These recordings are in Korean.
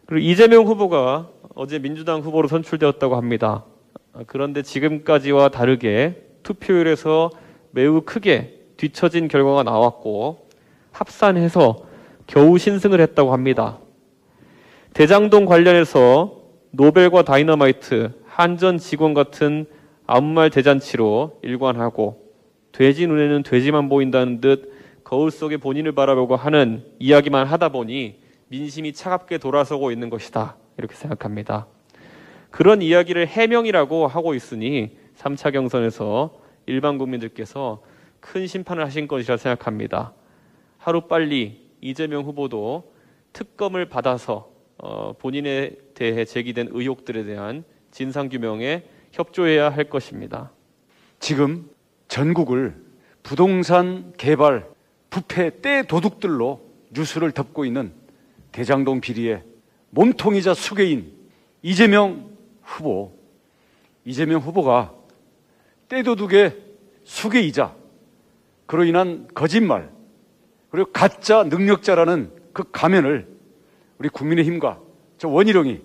그리고 이재명 후보가 어제 민주당 후보로 선출되었다고 합니다. 그런데 지금까지와 다르게 투표율에서 매우 크게 뒤처진 결과가 나왔고 합산해서 겨우 신승을 했다고 합니다. 대장동 관련해서 노벨과 다이너마이트, 한전 직원 같은 아무 말 대잔치로 일관하고 돼지 눈에는 돼지만 보인다는 듯 거울 속에 본인을 바라보고 하는 이야기만 하다 보니 민심이 차갑게 돌아서고 있는 것이다. 이렇게 생각합니다. 그런 이야기를 해명이라고 하고 있으니 3차 경선에서 일반 국민들께서 큰 심판을 하신 것이라 생각합니다. 하루빨리 이재명 후보도 특검을 받아서 본인에 대해 제기된 의혹들에 대한 진상규명에 협조해야 할 것입니다. 지금 전국을 부동산 개발 부패 떼도둑들로 뉴스를 덮고 있는 대장동 비리의 몸통이자 수괴인 이재명 후보. 이재명 후보가 떼도둑의 수괴이자 그로 인한 거짓말 그리고 가짜 능력자라는 그 가면을 우리 국민의힘과 저 원희룡이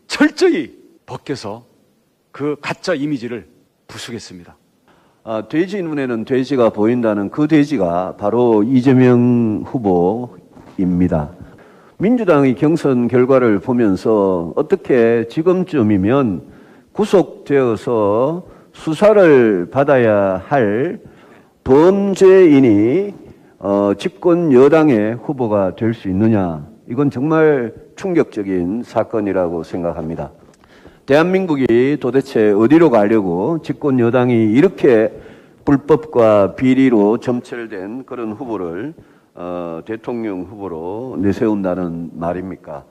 철저히 벗겨서 그 가짜 이미지를 부수겠습니다. 돼지 눈에는 돼지가 보인다는 그 돼지가 바로 이재명 후보입니다. 민주당의 경선 결과를 보면서 어떻게 지금쯤이면 구속되어서 수사를 받아야 할 범죄인이 집권 여당의 후보가 될 수 있느냐, 이건 정말 충격적인 사건이라고 생각합니다. 대한민국이 도대체 어디로 가려고 집권 여당이 이렇게 불법과 비리로 점철된 그런 후보를 대통령 후보로 내세운다는 말입니까?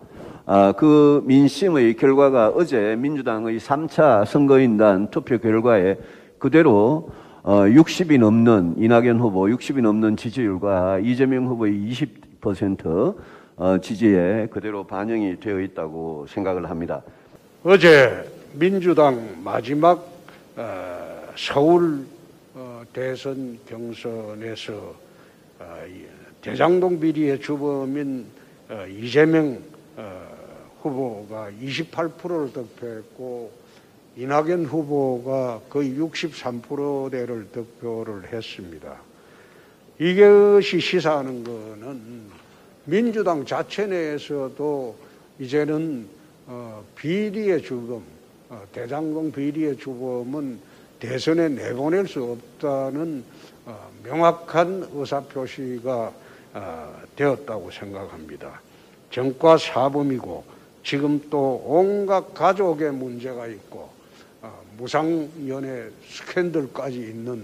그 민심의 결과가 어제 민주당의 3차 선거인단 투표 결과에 그대로 60이 넘는 이낙연 후보 60이 넘는 지지율과 이재명 후보의 20% 지지에 그대로 반영이 되어 있다고 생각을 합니다. 어제 민주당 마지막 서울 대선 경선에서 대장동 비리의 주범인 이재명 후보가 28%를 득표했고 이낙연 후보가 거의 63%대를 득표를 했습니다. 이것이 시사하는 것은 민주당 자체 내에서도 이제는 비리의 주범, 대장동 비리의 주범은 대선에 내보낼 수 없다는 명확한 의사표시가 되었다고 생각합니다. 정과 사범이고 지금 또 온갖 가족의 문제가 있고 무상연애 스캔들까지 있는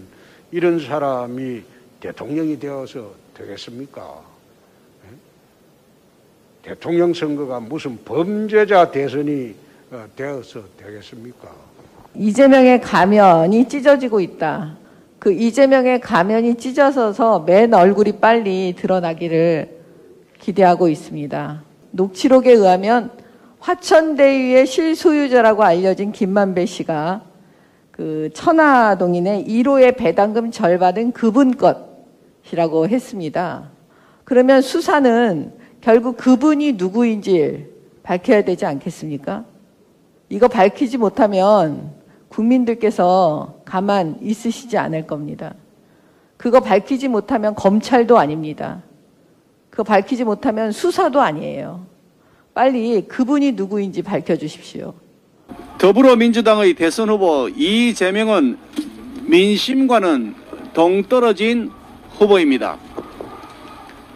이런 사람이 대통령이 되어서 되겠습니까? 대통령 선거가 무슨 범죄자 대선이 되어서 되겠습니까? 이재명의 가면이 찢어지고 있다. 그 이재명의 가면이 찢어져서 맨 얼굴이 빨리 드러나기를 기대하고 있습니다. 녹취록에 의하면 화천대유의 실소유자라고 알려진 김만배 씨가 그 천화동인의 1호의 배당금 절반은 그분 것이라고 했습니다. 그러면 수사는 결국 그분이 누구인지 밝혀야 되지 않겠습니까? 이거 밝히지 못하면 국민들께서 가만 있으시지 않을 겁니다. 그거 밝히지 못하면 검찰도 아닙니다. 그거 밝히지 못하면 수사도 아니에요. 빨리 그분이 누구인지 밝혀주십시오. 더불어민주당의 대선 후보 이재명은 민심과는 동떨어진 후보입니다.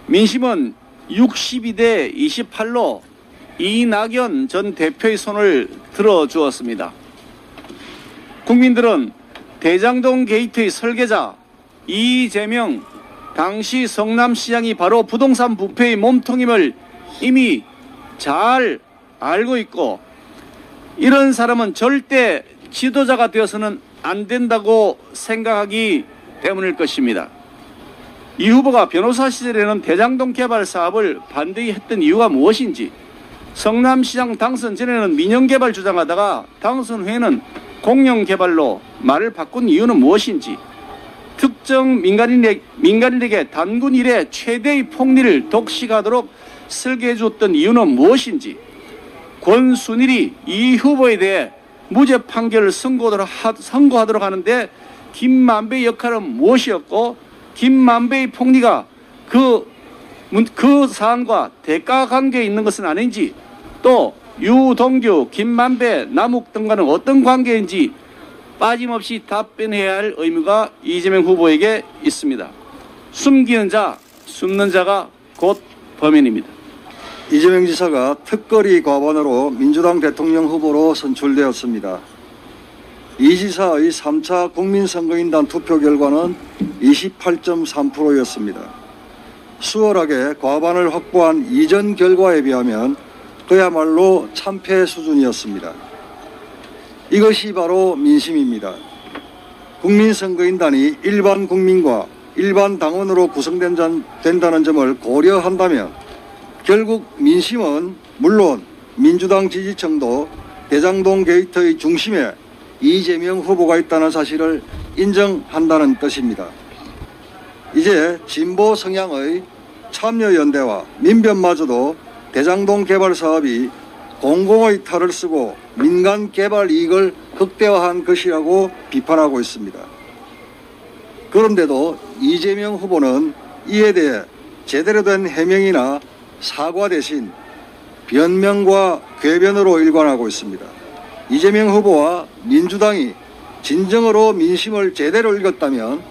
민심은 62대 28로 이낙연 전 대표의 손을 들어주었습니다. 국민들은 대장동 게이트의 설계자 이재명 당시 성남시장이 바로 부동산 부패의 몸통임을 이미 잘 알고 있고 이런 사람은 절대 지도자가 되어서는 안 된다고 생각하기 때문일 것입니다. 이 후보가 변호사 시절에는 대장동 개발 사업을 반대히 했던 이유가 무엇인지, 성남시장 당선 전에는 민영개발 주장하다가 당선 후에는 공영개발로 말을 바꾼 이유는 무엇인지, 특정 민간인에게 단군 이래 최대의 폭리를 독식하도록 설계해 줬던 이유는 무엇인지, 권순일이 이 후보에 대해 무죄 판결을 선고하도록 하는데 김만배의 역할은 무엇이었고 김만배의 폭리가 그 사안과 대가 관계에 있는 것은 아닌지, 또 유동규, 김만배, 남욱 등과는 어떤 관계인지 빠짐없이 답변해야 할 의무가 이재명 후보에게 있습니다. 숨기는 자, 숨는 자가 곧 범인입니다. 이재명 지사가 특거리 과반으로 민주당 대통령 후보로 선출되었습니다. 이 지사의 3차 국민선거인단 투표 결과는 28.3%였습니다. 수월하게 과반을 확보한 이전 결과에 비하면 그야말로 참패 수준이었습니다. 이것이 바로 민심입니다. 국민선거인단이 일반 국민과 일반 당원으로 구성된다는 점을 고려한다면 결국 민심은 물론 민주당 지지층도 대장동 게이트의 중심에 이재명 후보가 있다는 사실을 인정한다는 뜻입니다. 이제 진보 성향의 참여연대와 민변마저도 대장동 개발 사업이 공공의 탈을 쓰고 민간 개발 이익을 극대화한 것이라고 비판하고 있습니다. 그런데도 이재명 후보는 이에 대해 제대로 된 해명이나 사과 대신 변명과 궤변으로 일관하고 있습니다. 이재명 후보와 민주당이 진정으로 민심을 제대로 읽었다면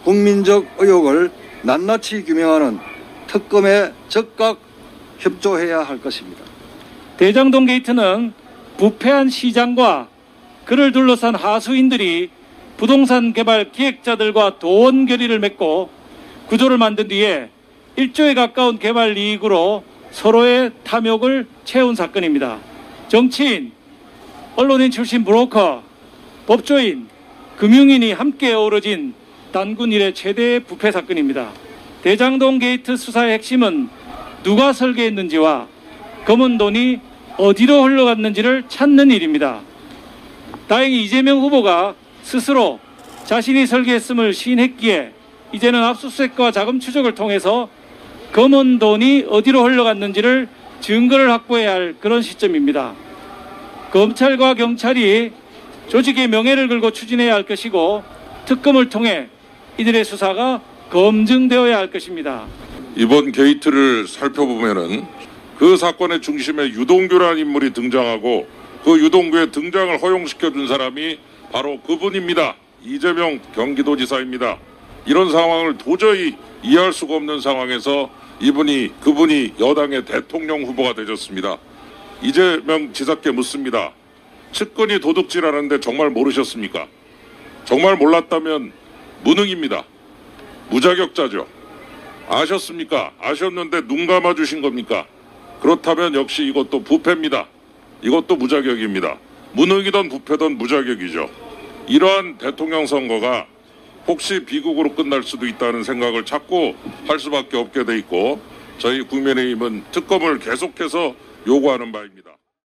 국민적 의혹을 낱낱이 규명하는 특검에 적극 협조해야 할 것입니다. 대장동 게이트는 부패한 시장과 그를 둘러싼 하수인들이 부동산 개발 기획자들과 도원 결의를 맺고 구조를 만든 뒤에 1조에 가까운 개발 이익으로 서로의 탐욕을 채운 사건입니다. 정치인, 언론인 출신 브로커, 법조인, 금융인이 함께 어우러진 단군 이래 최대의 부패 사건입니다. 대장동 게이트 수사의 핵심은 누가 설계했는지와 검은 돈이 어디로 흘러갔는지를 찾는 일입니다. 다행히 이재명 후보가 스스로 자신이 설계했음을 시인했기에 이제는 압수수색과 자금 추적을 통해서 검은 돈이 어디로 흘러갔는지를 증거를 확보해야 할 그런 시점입니다. 검찰과 경찰이 조직의 명예를 걸고 추진해야 할 것이고 특검을 통해 이들의 수사가 검증되어야 할 것입니다. 이번 게이트를 살펴보면은 그 사건의 중심에 유동규라는 인물이 등장하고 그 유동규의 등장을 허용시켜준 사람이 바로 그분입니다. 이재명 경기도지사입니다. 이런 상황을 도저히 이해할 수가 없는 상황에서 그분이 여당의 대통령 후보가 되셨습니다. 이재명 지사께 묻습니다. 측근이 도둑질하는데 정말 모르셨습니까? 정말 몰랐다면 무능입니다. 무자격자죠. 아셨습니까? 아셨는데 눈 감아주신 겁니까? 그렇다면 역시 이것도 부패입니다. 이것도 무자격입니다. 무능이든 부패든 무자격이죠. 이러한 대통령 선거가 혹시 비극으로 끝날 수도 있다는 생각을 자꾸 할 수밖에 없게 돼 있고 저희 국민의힘은 특검을 계속해서 요구하는 바입니다.